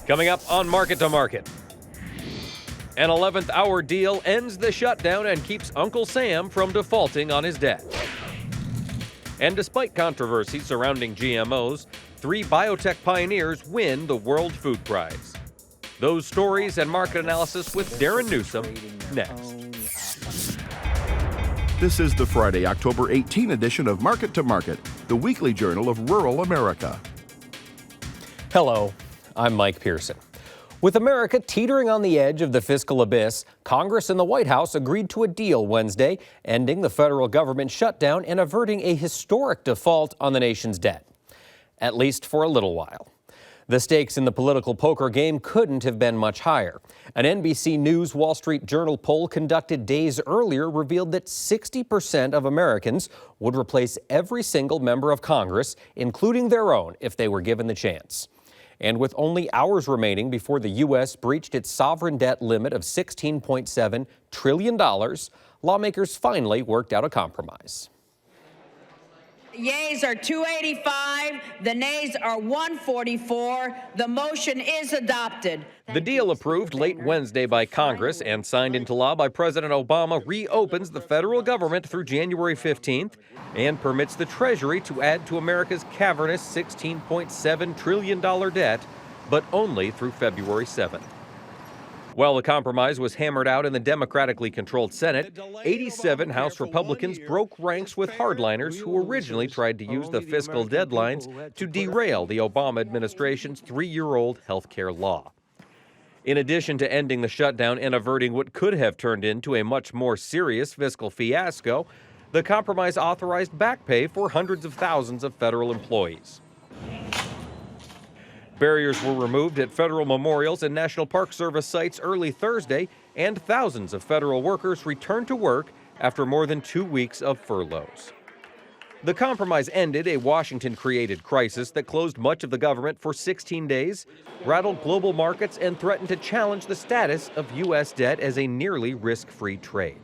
Coming up on Market to Market. An 11th hour deal ends the shutdown and keeps Uncle Sam from defaulting on his debt. And despite controversy surrounding GMOs, 3 biotech pioneers win the World Food Prize. Those stories and market analysis with Darin Newsom next. This is the Friday, October 18 edition of Market to Market, the weekly journal of rural America. Hello, I'm Mike Pearson. With America teetering on the edge of the fiscal abyss, Congress and the White House agreed to a deal Wednesday, ending the federal government shutdown and averting a historic default on the nation's debt. At least for a little while. The stakes in the political poker game couldn't have been much higher. An NBC News Wall Street Journal poll conducted days earlier revealed that 60% of Americans would replace every single member of Congress, including their own, if they were given the chance. And with only hours remaining before the U.S. breached its sovereign debt limit of $16.7 trillion, lawmakers finally worked out a compromise. Yeas are 285, the nays are 144. The motion is adopted. The deal approved late Wednesday by Congress and signed into law by President Obama reopens the federal government through January 15th and permits the Treasury to add to America's cavernous $16.7 trillion debt, but only through February 7th. While the compromise was hammered out in the democratically controlled Senate, 87 House Republicans broke ranks with hardliners who originally tried to use the fiscal deadlines to derail the Obama administration's 3-year-old health care law. In addition to ending the shutdown and averting what could have turned into a much more serious fiscal fiasco, the compromise authorized back pay for hundreds of thousands of federal employees. Barriers were removed at federal memorials and National Park Service sites early Thursday, and thousands of federal workers returned to work after more than 2 weeks of furloughs. The compromise ended a Washington-created crisis that closed much of the government for 16 days, rattled global markets, and threatened to challenge the status of U.S. debt as a nearly risk-free trade.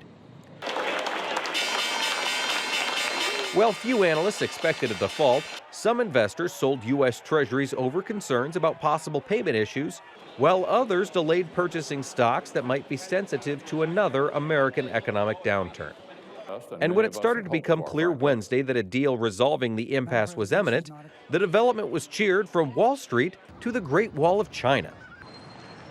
While few analysts expected a default, some investors sold U.S. Treasuries over concerns about possible payment issues, while others delayed purchasing stocks that might be sensitive to another American economic downturn. And when it started to become clear Wednesday that a deal resolving the impasse was imminent, the development was cheered from Wall Street to the Great Wall of China.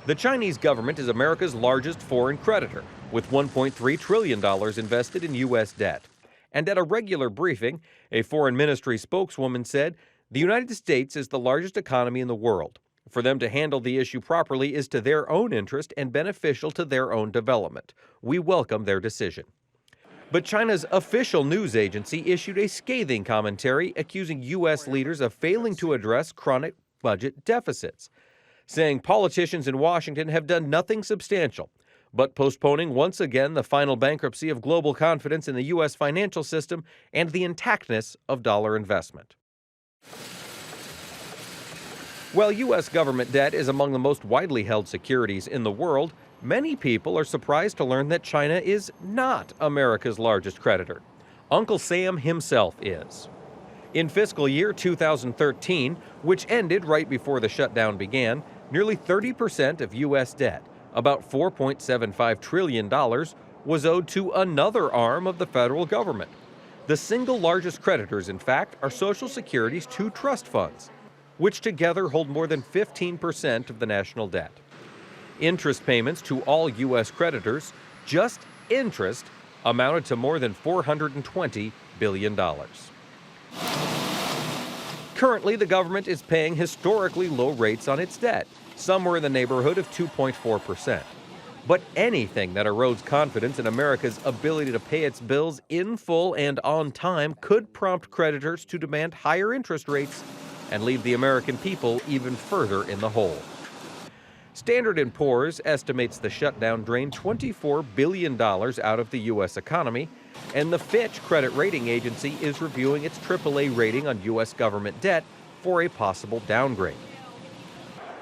The Chinese government is America's largest foreign creditor, with $1.3 trillion invested in U.S. debt. And at a regular briefing, a foreign ministry spokeswoman said, "The United States is the largest economy in the world. For them to handle the issue properly is to their own interest and beneficial to their own development. We welcome their decision." But China's official news agency issued a scathing commentary accusing U.S. leaders of failing to address chronic budget deficits, saying politicians in Washington have done nothing substantial, but postponing once again the final bankruptcy of global confidence in the U.S. financial system and the intactness of dollar investment. While U.S. government debt is among the most widely held securities in the world, many people are surprised to learn that China is not America's largest creditor. Uncle Sam himself is. In fiscal year 2013, which ended right before the shutdown began, nearly 30% of U.S. debt, about $4.75 trillion, was owed to another arm of the federal government. The single largest creditors, in fact, are Social Security's 2 trust funds, which together hold more than 15% of the national debt. Interest payments to all U.S. creditors, just interest, amounted to more than $420 billion. Currently, the government is paying historically low rates on its debt, somewhere in the neighborhood of 2.4%. But anything that erodes confidence in America's ability to pay its bills in full and on time could prompt creditors to demand higher interest rates and leave the American people even further in the hole. Standard & Poor's estimates the shutdown drained $24 billion out of the U.S. economy, and the Fitch credit rating agency is reviewing its AAA rating on U.S. government debt for a possible downgrade.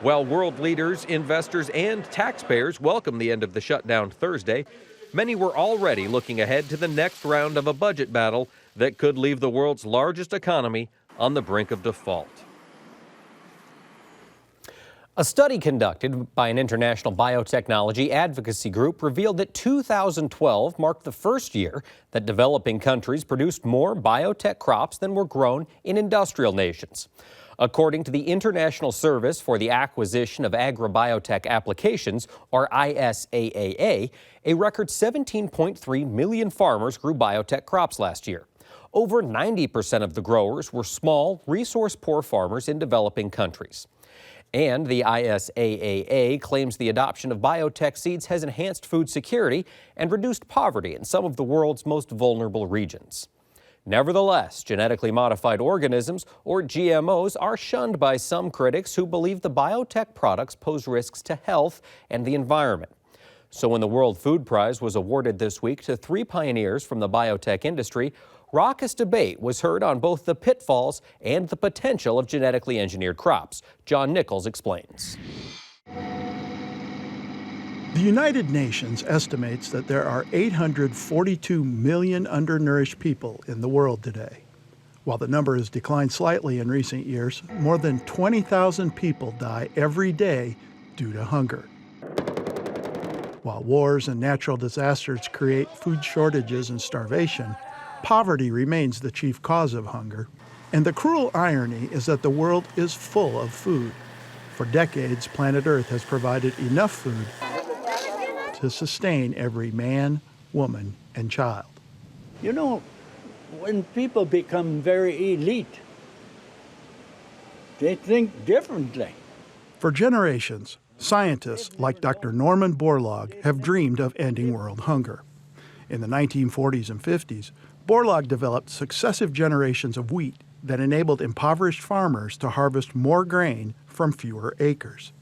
While world leaders, investors, and taxpayers welcome the end of the shutdown Thursday, many were already looking ahead to the next round of a budget battle that could leave the world's largest economy on the brink of default. A study conducted by an international biotechnology advocacy group revealed that 2012 marked the first year that developing countries produced more biotech crops than were grown in industrial nations. According to the International Service for the Acquisition of Agribiotech Applications, or ISAAA, a record 17.3 million farmers grew biotech crops last year. Over 90% of the growers were small, resource-poor farmers in developing countries. And the ISAAA claims the adoption of biotech seeds has enhanced food security and reduced poverty in some of the world's most vulnerable regions. Nevertheless, genetically modified organisms, or GMOs, are shunned by some critics who believe the biotech products pose risks to health and the environment. So when the World Food Prize was awarded this week to 3 pioneers from the biotech industry, raucous debate was heard on both the pitfalls and the potential of genetically engineered crops. John Nichols explains. The United Nations estimates that there are 842 million undernourished people in the world today. While the number has declined slightly in recent years, more than 20,000 people die every day due to hunger. While wars and natural disasters create food shortages and starvation, poverty remains the chief cause of hunger. And the cruel irony is that the world is full of food. For decades, planet Earth has provided enough food to sustain every man, woman, and child. You know, when people become very elite, they think differently. For generations, scientists like Dr. Norman Borlaug have dreamed of ending world hunger. In the 1940s and 50s, Borlaug developed successive generations of wheat that enabled impoverished farmers to harvest more grain from fewer acres.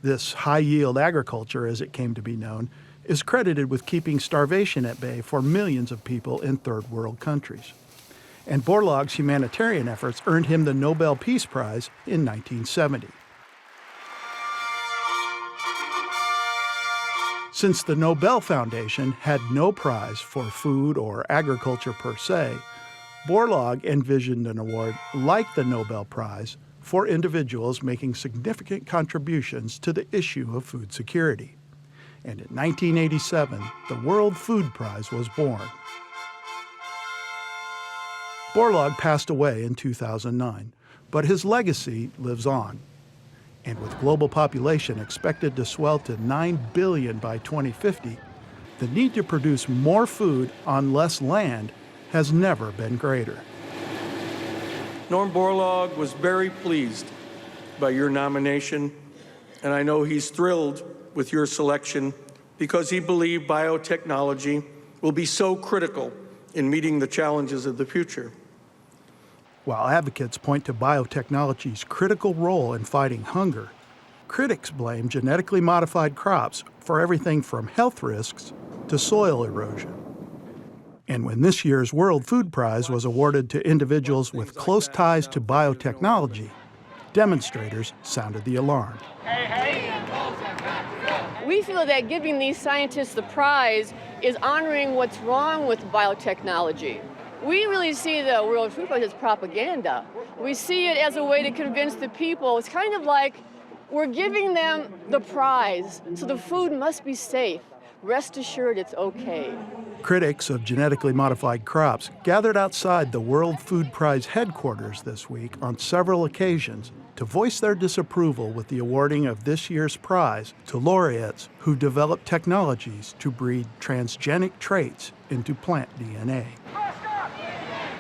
This high-yield agriculture, as it came to be known, is credited with keeping starvation at bay for millions of people in third world countries. And Borlaug's humanitarian efforts earned him the Nobel Peace Prize in 1970. Since the Nobel Foundation had no prize for food or agriculture per se, Borlaug envisioned an award like the Nobel Prize for individuals making significant contributions to the issue of food security. And in 1987, the World Food Prize was born. Borlaug passed away in 2009, but his legacy lives on. And with global population expected to swell to 9 billion by 2050, the need to produce more food on less land has never been greater. Norm Borlaug was very pleased by your nomination, and I know he's thrilled with your selection because he believed biotechnology will be so critical in meeting the challenges of the future. While advocates point to biotechnology's critical role in fighting hunger, critics blame genetically modified crops for everything from health risks to soil erosion. And when this year's World Food Prize was awarded to individuals with close ties to biotechnology, demonstrators sounded the alarm. We feel that giving these scientists the prize is honoring what's wrong with biotechnology. We really see the World Food Prize as propaganda. We see it as a way to convince the people. It's kind of like we're giving them the prize, so the food must be safe. Rest assured it's okay. Critics of genetically modified crops gathered outside the World Food Prize headquarters this week on several occasions to voice their disapproval with the awarding of this year's prize to laureates who developed technologies to breed transgenic traits into plant DNA.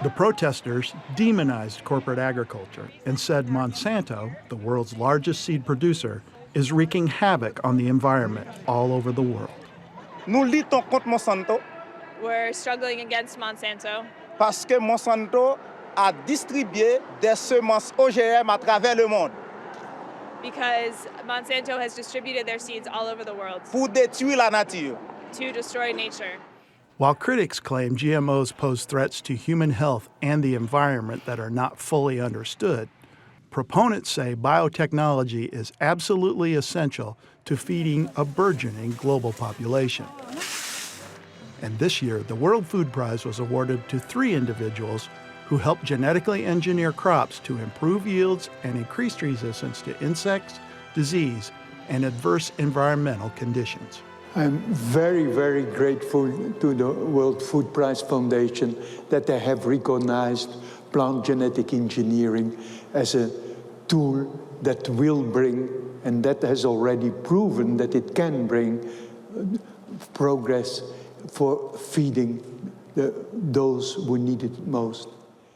The protesters demonized corporate agriculture and said Monsanto, the world's largest seed producer, is wreaking havoc on the environment all over the world. Nous luttons contre Monsanto. We're struggling against Monsanto. Parce que Monsanto a distribué des semences OGM à travers le monde. Because Monsanto has distributed their seeds all over the world. Pour détruire la nature. To destroy nature. While critics claim GMOs pose threats to human health and the environment that are not fully understood, proponents say biotechnology is absolutely essential to feeding a burgeoning global population. And this year, the World Food Prize was awarded to 3 individuals who helped genetically engineer crops to improve yields and increase resistance to insects, disease, and adverse environmental conditions. I'm very, very grateful to the World Food Prize Foundation that they have recognized plant genetic engineering as a tool that will bring, and that has already proven that it can bring progress for feeding those who need it most.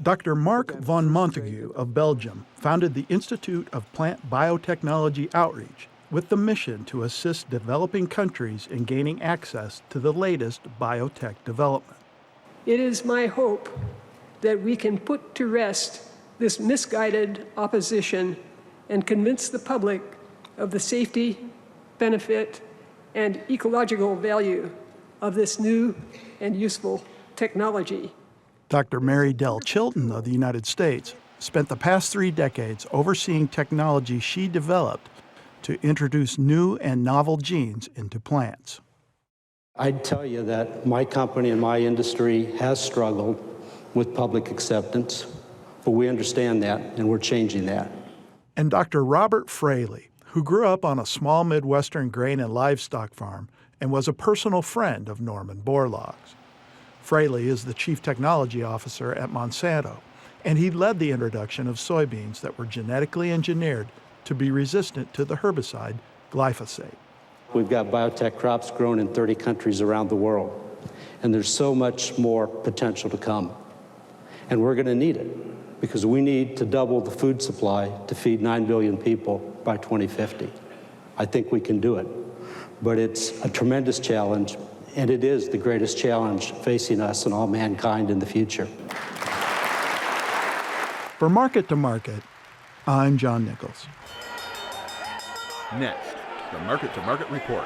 Dr. Mark van Montague of Belgium founded the Institute of Plant Biotechnology Outreach with the mission to assist developing countries in gaining access to the latest biotech development. It is my hope that we can put to rest this misguided opposition and convince the public of the safety, benefit, and ecological value of this new and useful technology. Dr. Mary Dell Chilton of the United States spent the past 3 decades overseeing technology she developed to introduce new and novel genes into plants. I'd tell you that my company and my industry has struggled with public acceptance, but we understand that and we're changing that. And Dr. Robert Fraley, who grew up on a small Midwestern grain and livestock farm and was a personal friend of Norman Borlaug's. Fraley is the Chief Technology Officer at Monsanto, and he led the introduction of soybeans that were genetically engineered to be resistant to the herbicide glyphosate. We've got biotech crops grown in 30 countries around the world, and there's so much more potential to come. And we're going to need it, because we need to double the food supply to feed 9 billion people by 2050. I think we can do it, but it's a tremendous challenge, and it is the greatest challenge facing us and all mankind in the future. For Market to Market, I'm John Nichols. Next, the Market to Market Report.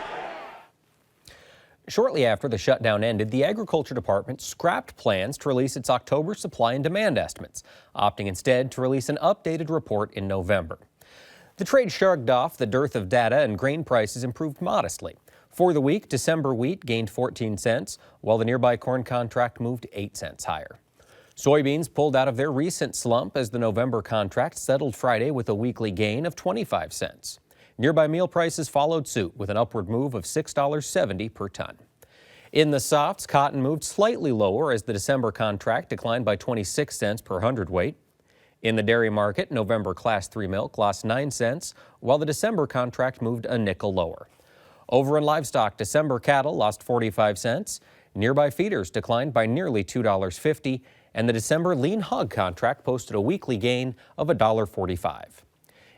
Shortly after the shutdown ended, the Agriculture Department scrapped plans to release its October supply and demand estimates, opting instead to release an updated report in November. The trade shrugged off the dearth of data, and grain prices improved modestly. For the week, December wheat gained 14 cents, while the nearby corn contract moved 8 cents higher. Soybeans pulled out of their recent slump as the November contract settled Friday with a weekly gain of 25 cents. Nearby meal prices followed suit with an upward move of $6.70 per ton. In the softs, cotton moved slightly lower as the December contract declined by 26 cents per hundredweight. In the dairy market, November Class 3 milk lost 9 cents, while the December contract moved a nickel lower. Over in livestock, December cattle lost 45 cents. Nearby feeders declined by nearly $2.50, and the December lean hog contract posted a weekly gain of $1.45.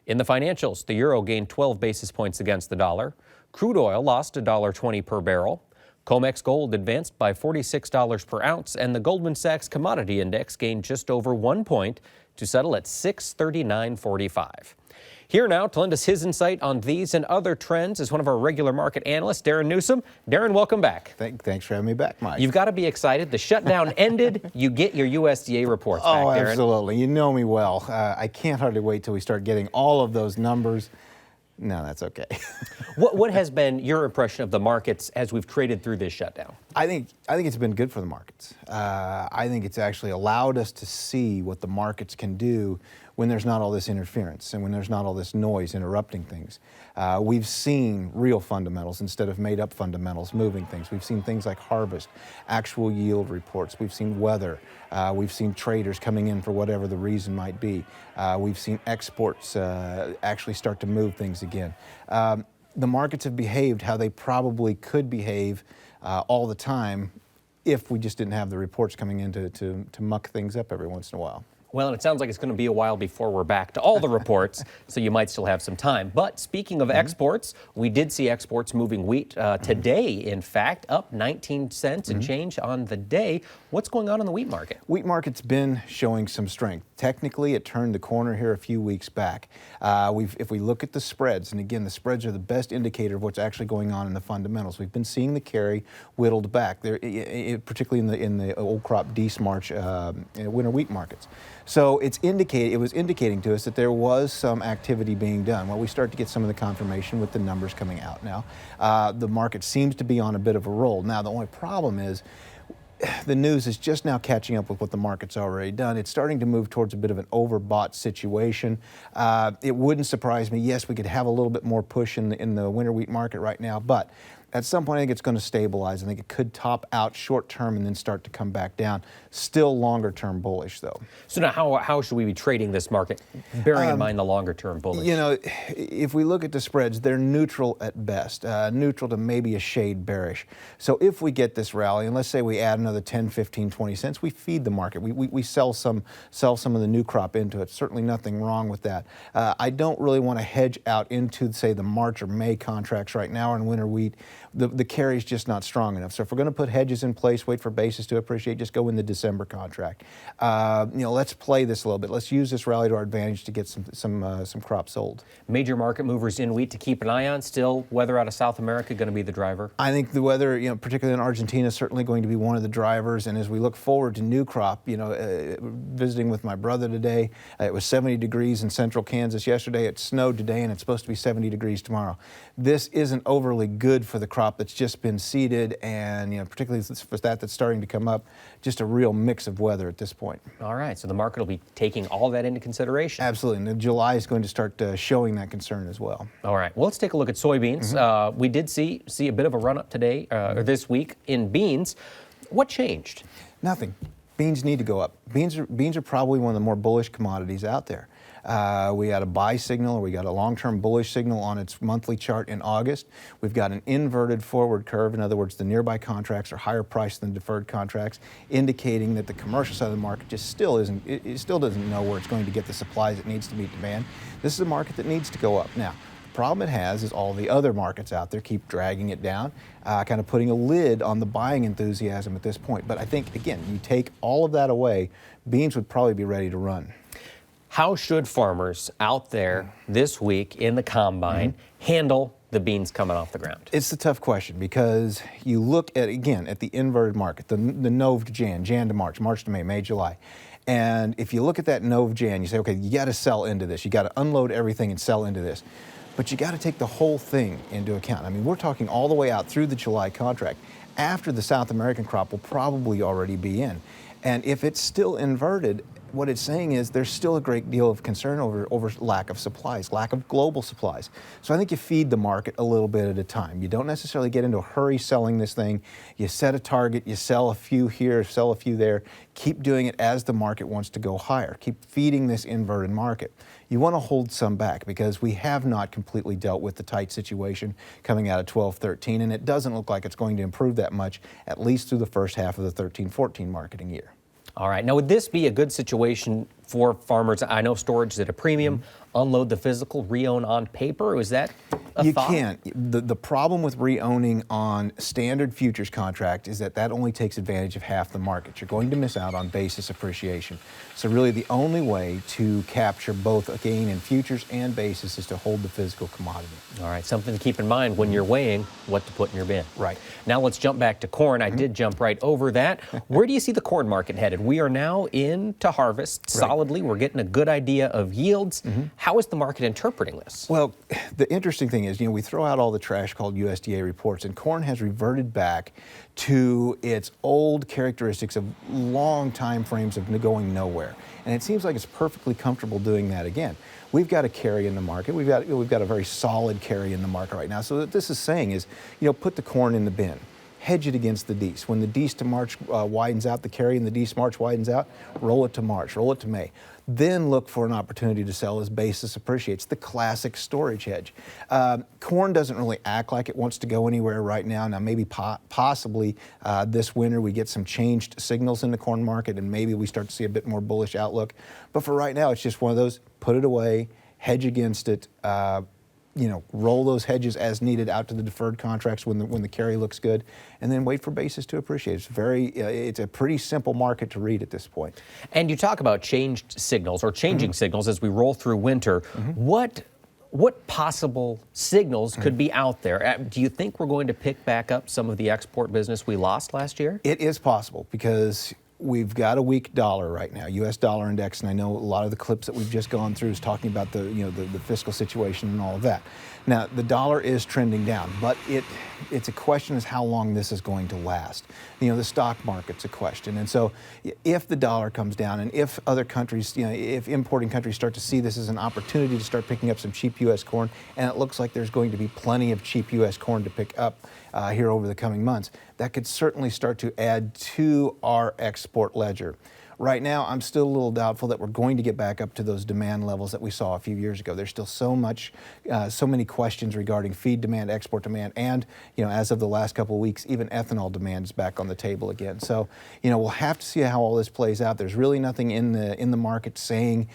In the financials, the euro gained 12 basis points against the dollar. Crude oil lost $1.20 per barrel. COMEX gold advanced by $46 per ounce, and the Goldman Sachs Commodity Index gained just over 1 point to settle at 639.45. Here now to lend us his insight on these and other trends is one of our regular market analysts, Darin Newsom. Darin, welcome back. Thanks for having me back, Mike. You've got to be excited. The shutdown ended. You get your USDA reports back, Darin. Absolutely. You know me well. I can't hardly wait till we start getting all of those numbers. No, that's okay. What has been your impression of the markets as we've traded through this shutdown? I think it's been good for the markets. I think it's actually allowed us to see what the markets can do when there's not all this interference and when there's not all this noise interrupting things. We've seen real fundamentals instead of made-up fundamentals moving things. We've seen things like harvest, actual yield reports. We've seen weather. We've seen traders coming in for whatever the reason might be. We've seen exports actually start to move things again. The markets have behaved how they probably could behave all the time if we just didn't have the reports coming in to muck things up every once in a while. Well, and it sounds like it's going to be a while before we're back to all the reports, so you might still have some time. But speaking of exports, we did see exports moving wheat today, in fact, up 19 cents and change on the day. What's going on in the wheat market? Wheat market's been showing some strength. Technically, it turned the corner here a few weeks back. If we look at the spreads, and again, the spreads are the best indicator of what's actually going on in the fundamentals. We've been seeing the carry whittled back, particularly in the old crop March winter wheat markets. So it was indicating to us that there was some activity being done. Well, we start to get some of the confirmation with the numbers coming out now. The market seems to be on a bit of a roll. Now, the only problem is the news is just now catching up with what the market's already done. It's starting to move towards a bit of an overbought situation. It wouldn't surprise me. Yes, we could have a little bit more push in the winter wheat market right now, but at some point, I think it's going to stabilize. I think it could top out short term and then start to come back down. Still longer term bullish, though. So now, how should we be trading this market, bearing in mind the longer term bullish? You know, if we look at the spreads, they're neutral at best, neutral to maybe a shade bearish. So if we get this rally, and let's say we add another 10, 15, 20 cents, we feed the market. We sell some of the new crop into it. Certainly nothing wrong with that. I don't really want to hedge out into, say, the March or May contracts right now in winter wheat. The carry's just not strong enough. So if we're going to put hedges in place, wait for basis to appreciate, just go in the December contract. Let's play this a little bit. Let's use this rally to our advantage to get some crop sold. Major market movers in wheat to keep an eye on. Still, weather out of South America going to be the driver? I think the weather, particularly in Argentina, is certainly going to be one of the drivers. And as we look forward to new crop, visiting with my brother today, it was 70 degrees in central Kansas yesterday. It snowed today, and it's supposed to be 70 degrees tomorrow. This isn't overly good for the crop that's just been seeded, and particularly for that's starting to come up, just a real mix of weather at this point. All right, so the market will be taking all that into consideration. Absolutely, and July is going to start showing that concern as well. All right, well, let's take a look at soybeans. We did see a bit of a run up today or this week in beans. What changed? Nothing. Beans need to go up. Beans are probably one of the more bullish commodities out there. We had a buy signal, or we got a long-term bullish signal on its monthly chart in August. We've got an inverted forward curve. In other words, the nearby contracts are higher priced than deferred contracts, indicating that the commercial side of the market just still doesn't know where it's going to get the supplies it needs to meet demand. This is a market that needs to go up. Now, the problem it has is all the other markets out there keep dragging it down, kind of putting a lid on the buying enthusiasm at this point. But I think, again, you take all of that away, beans would probably be ready to run. How should farmers out there this week in the combine handle the beans coming off the ground? It's a tough question because you look at, again, at the inverted market, the Nov to Jan to March, March to May, May, July. And if you look at that Nov Jan, you say, okay, you got to sell into this. You got to unload everything and sell into this. But you got to take the whole thing into account. I mean, we're talking all the way out through the July contract. After the South American crop will probably already be in. And if it's still inverted, what it's saying is there's still a great deal of concern over lack of supplies, lack of global supplies. So I think you feed the market a little bit at a time. You don't necessarily get into a hurry selling this thing. You set a target, you sell a few here, sell a few there. Keep doing it as the market wants to go higher. Keep feeding this inverted market. You want to hold some back because we have not completely dealt with the tight situation coming out of 12-13, and it doesn't look like it's going to improve that much, at least through the first half of the 13-14 marketing year. All right. Now, would this be a good situation for farmers? I know storage is at a premium. Unload the physical, re-own on paper. Is that a thought? You can't. The problem with re-owning on standard futures contract is that only takes advantage of half the market. You're going to miss out on basis appreciation. So really the only way to capture both a gain in futures and basis is to hold the physical commodity. All right. Something to keep in mind when you're weighing what to put in your bin. Right. Now let's jump back to corn. I did jump right over that. Where do you see the corn market headed? We are now into harvest solidly. We're getting a good idea of yields. How is the market interpreting this? Well, the interesting thing is, we throw out all the trash called USDA reports, and corn has reverted back to its old characteristics of long time frames of going nowhere. And it seems like it's perfectly comfortable doing that again. We've got a carry in the market. We've got a very solid carry in the market right now. So what this is saying is, put the corn in the bin. Hedge it against the Dece. When the Dece to March widens out, the carry in the Dece March widens out, roll it to March, roll it to May. Then look for an opportunity to sell as basis appreciates, the classic storage hedge. Corn doesn't really act like it wants to go anywhere right now. Now maybe possibly this winter we get some changed signals in the corn market and maybe we start to see a bit more bullish outlook. But for right now, it's just one of those, put it away, hedge against it, roll those hedges as needed out to the deferred contracts when the carry looks good, and then wait for basis to appreciate. It's a pretty simple market to read at this point. And you talk about changed signals or changing signals as we roll through winter. What possible signals could be out there? Do you think we're going to pick back up some of the export business we lost last year? It is possible because we've got a weak dollar right now, U.S. dollar index, and I know a lot of the clips that we've just gone through is talking about the fiscal situation and all of that. Now, the dollar is trending down, but it's a question is how long this is going to last. The stock market's a question. And so if the dollar comes down and if other countries, if importing countries start to see this as an opportunity to start picking up some cheap U.S. corn, and it looks like there's going to be plenty of cheap U.S. corn to pick up here over the coming months, that could certainly start to add to our export ledger. Right now, I'm still a little doubtful that we're going to get back up to those demand levels that we saw a few years ago. There's still so many questions regarding feed demand, export demand, and as of the last couple of weeks, even ethanol demand is back on the table again. So we'll have to see how all this plays out. There's really nothing in the market saying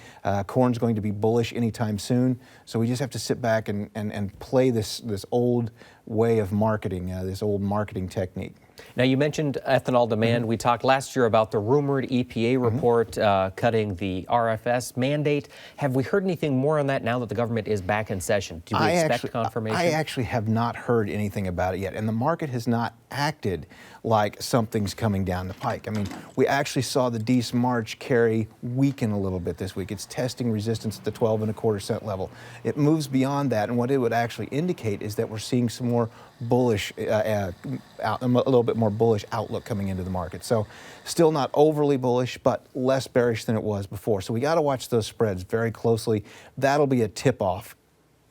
corn's going to be bullish anytime soon. So we just have to sit back and play this old way of marketing, this old marketing technique. Now, you mentioned ethanol demand. We talked last year about the rumored EPA report cutting the RFS mandate. Have we heard anything more on that now that the government is back in session? Do we expect confirmation? I actually have not heard anything about it yet, and the market has not acted like something's coming down the pike. I mean, we actually saw the Dees March carry weaken a little bit this week. It's testing resistance at the 12.25 cent level. It moves beyond that, and what it would actually indicate is that we're seeing some more bullish, a little bit more bullish outlook coming into the market. So still not overly bullish, but less bearish than it was before. So we got to watch those spreads very closely. That'll be a tip-off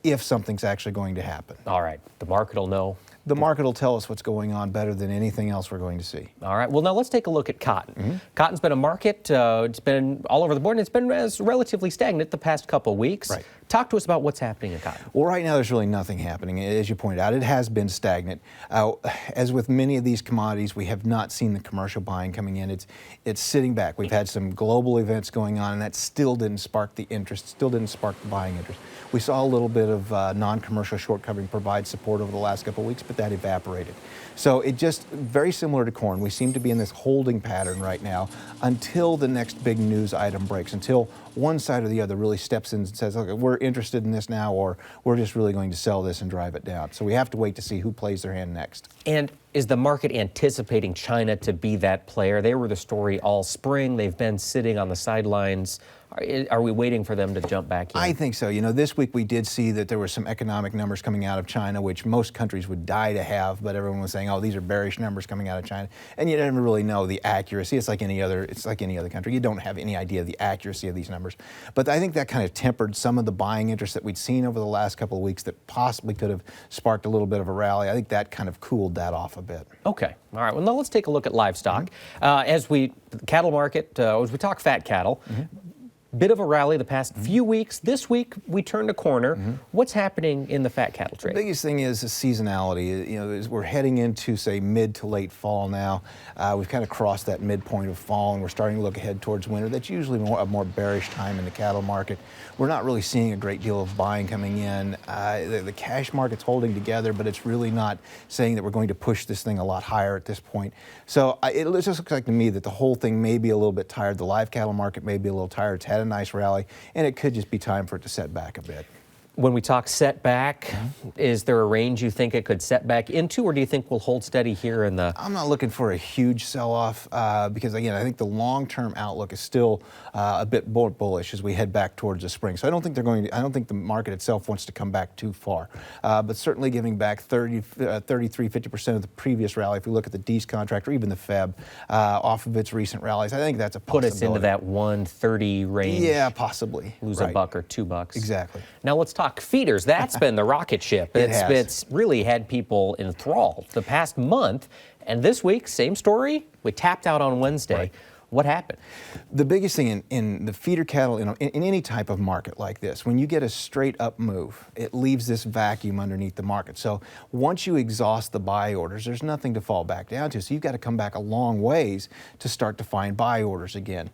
if something's actually going to happen. All right, the market will know. The market will tell us what's going on better than anything else we're going to see. All right. Well, now let's take a look at cotton. Cotton's been a market. It's been all over the board, and it's been relatively stagnant the past couple of weeks. Right. Talk to us about what's happening in cotton. Well, right now there's really nothing happening. As you pointed out, it has been stagnant. As with many of these commodities, we have not seen the commercial buying coming in. It's sitting back. We've had some global events going on, and that still didn't spark the interest, still didn't spark the buying interest. We saw a little bit of non-commercial short covering provide support over the last couple of weeks, but that evaporated. So it just, very similar to corn, we seem to be in this holding pattern right now until the next big news item breaks, until one side or the other really steps in and says, okay, we're interested in this now, or we're just really going to sell this and drive it down. So we have to wait to see who plays their hand next. And is the market anticipating China to be that player? They were the story all spring. They've been sitting on the sidelines. Are we waiting for them to jump back in? I think so. This week we did see that there were some economic numbers coming out of China, which most countries would die to have, but everyone was saying, oh, these are bearish numbers coming out of China. And you never really know the accuracy. It's like any other country. You don't have any idea of the accuracy of these numbers. But I think that kind of tempered some of the buying interest that we'd seen over the last couple of weeks that possibly could have sparked a little bit of a rally. I think that kind of cooled that off a bit. Okay. All right. Well, now let's take a look at livestock. Cattle market, as we talk fat cattle, bit of a rally the past few weeks. This week, we turned a corner. What's happening in the fat cattle trade? The biggest thing is the seasonality. As we're heading into, say, mid to late fall now. We've kind of crossed that midpoint of fall, and we're starting to look ahead towards winter. That's usually a more bearish time in the cattle market. We're not really seeing a great deal of buying coming in. The cash market's holding together, but it's really not saying that we're going to push this thing a lot higher at this point. So it just looks like to me that the whole thing may be a little bit tired. The live cattle market may be a little tired. It's had a nice rally, and it could just be time for it to set back a bit. When we talk setback, is there a range you think it could set back into, or do you think we'll hold steady here in the... I'm not looking for a huge sell-off because, again, I think the long-term outlook is still a bit more bullish as we head back towards the spring. So I don't think I don't think the market itself wants to come back too far. But certainly giving back 50% of the previous rally, if we look at the Dees contract or even the Feb, off of its recent rallies, I think that's a possibility. Put us into that 130 range. Yeah, possibly. Lose a buck or $2. Exactly. Now let's talk feeders. That's been the rocket ship. It's really had people enthralled the past month. And this week, same story. We tapped out on Wednesday. Right. What happened? The biggest thing in the feeder cattle, in any type of market like this, when you get a straight up move, it leaves this vacuum underneath the market. So once you exhaust the buy orders, there's nothing to fall back down to. So you've got to come back a long ways to start to find buy orders again.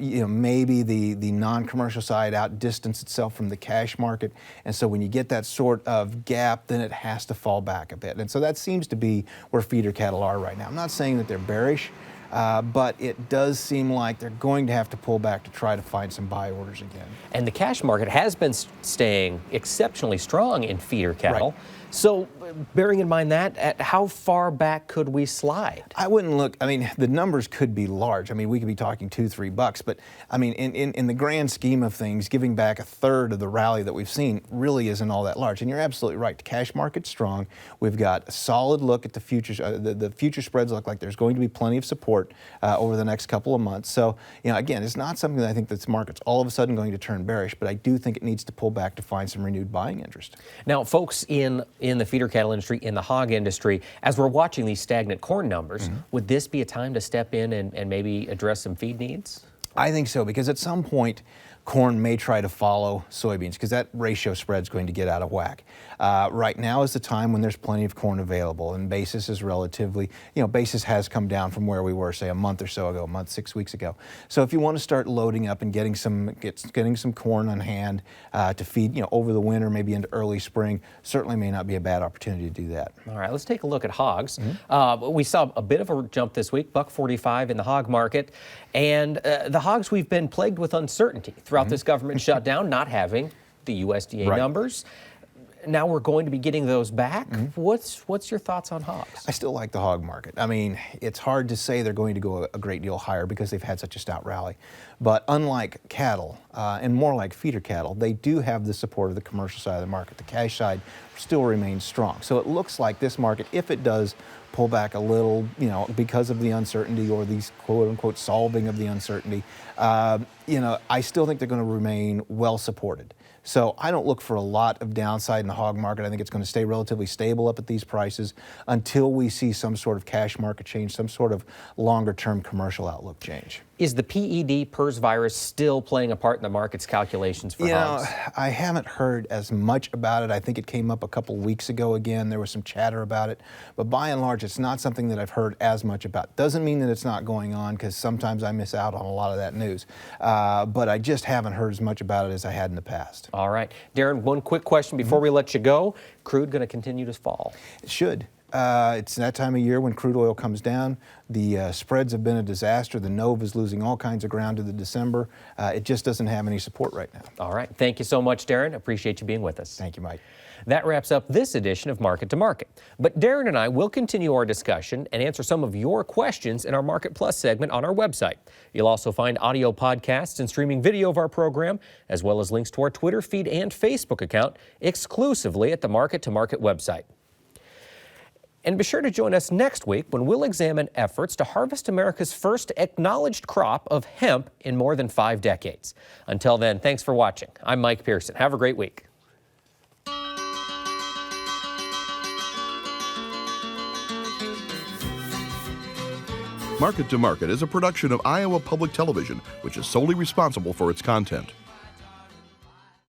Maybe the non-commercial side outdistance itself from the cash market. And so when you get that sort of gap, then it has to fall back a bit. And so that seems to be where feeder cattle are right now. I'm not saying that they're bearish. But it does seem like they're going to have to pull back to try to find some buy orders again. And the cash market has been staying exceptionally strong in feeder cattle. Right. So bearing in mind that, at how far back could we slide? I wouldn't look, I mean, the numbers could be large. I mean, we could be talking $2-3, but I mean, in the grand scheme of things, giving back a third of the rally that we've seen really isn't all that large. And you're absolutely right. The cash market's strong. We've got a solid look at the futures. The future spreads look like there's going to be plenty of support over the next couple of months. So, you know, again, it's not something that I think this market's all of a sudden going to turn bearish, but I do think it needs to pull back to find some renewed buying interest. Now, folks in the feeder cattle industry, in the hog industry, as we're watching these stagnant corn numbers, would this be a time to step in and maybe address some feed needs? I think so, because at some point, corn may try to follow soybeans because that ratio spread's going to get out of whack. Right now is the time when there's plenty of corn available, and basis is relatively, you know, basis has come down from where we were, say, a month or so ago, 6 weeks ago. So if you want to start loading up and getting some corn on hand to feed, you know, over the winter, maybe into early spring, certainly may not be a bad opportunity to do that. All right, let's take a look at hogs. We saw a bit of a jump this week, $1.45 in the hog market, and the hogs, we've been plagued with uncertainty throughout this government shutdown, not having the USDA numbers. Now we're going to be getting those back. What's your thoughts on hogs? I still like the hog market. I mean, it's hard to say they're going to go a great deal higher because they've had such a stout rally. But unlike cattle, and more like feeder cattle, they do have the support of the commercial side of the market. The cash side still remains strong. So it looks like this market, if it does pull back a little, you know, because of the uncertainty or these quote-unquote solving of the uncertainty, you know, I still think they're going to remain well supported. So I don't look for a lot of downside in the hog market. I think it's going to stay relatively stable up at these prices until we see some sort of cash market change, some sort of longer-term commercial outlook change. Is the PED PRRS virus still playing a part in the market's calculations for hogs? You know, I haven't heard as much about it. I think it came up a couple weeks ago again. There was some chatter about it. But by and large, it's not something that I've heard as much about. Doesn't mean that it's not going on, because sometimes I miss out on a lot of that news. But I just haven't heard as much about it as I had in the past. All right. Darin, one quick question before we let you go. Crude going to continue to fall? It should. It's that time of year when crude oil comes down. The spreads have been a disaster. The NOVA is losing all kinds of ground to the December. It just doesn't have any support right now. All right. Thank you so much, Darin. Appreciate you being with us. Thank you, Mike. That wraps up this edition of Market to Market. But Darin and I will continue our discussion and answer some of your questions in our Market Plus segment on our website. You'll also find audio podcasts and streaming video of our program, as well as links to our Twitter feed and Facebook account exclusively at the Market to Market website. And be sure to join us next week when we'll examine efforts to harvest America's first acknowledged crop of hemp in more than 5 decades. Until then, thanks for watching. I'm Mike Pearson. Have a great week. Market to Market is a production of Iowa Public Television, which is solely responsible for its content.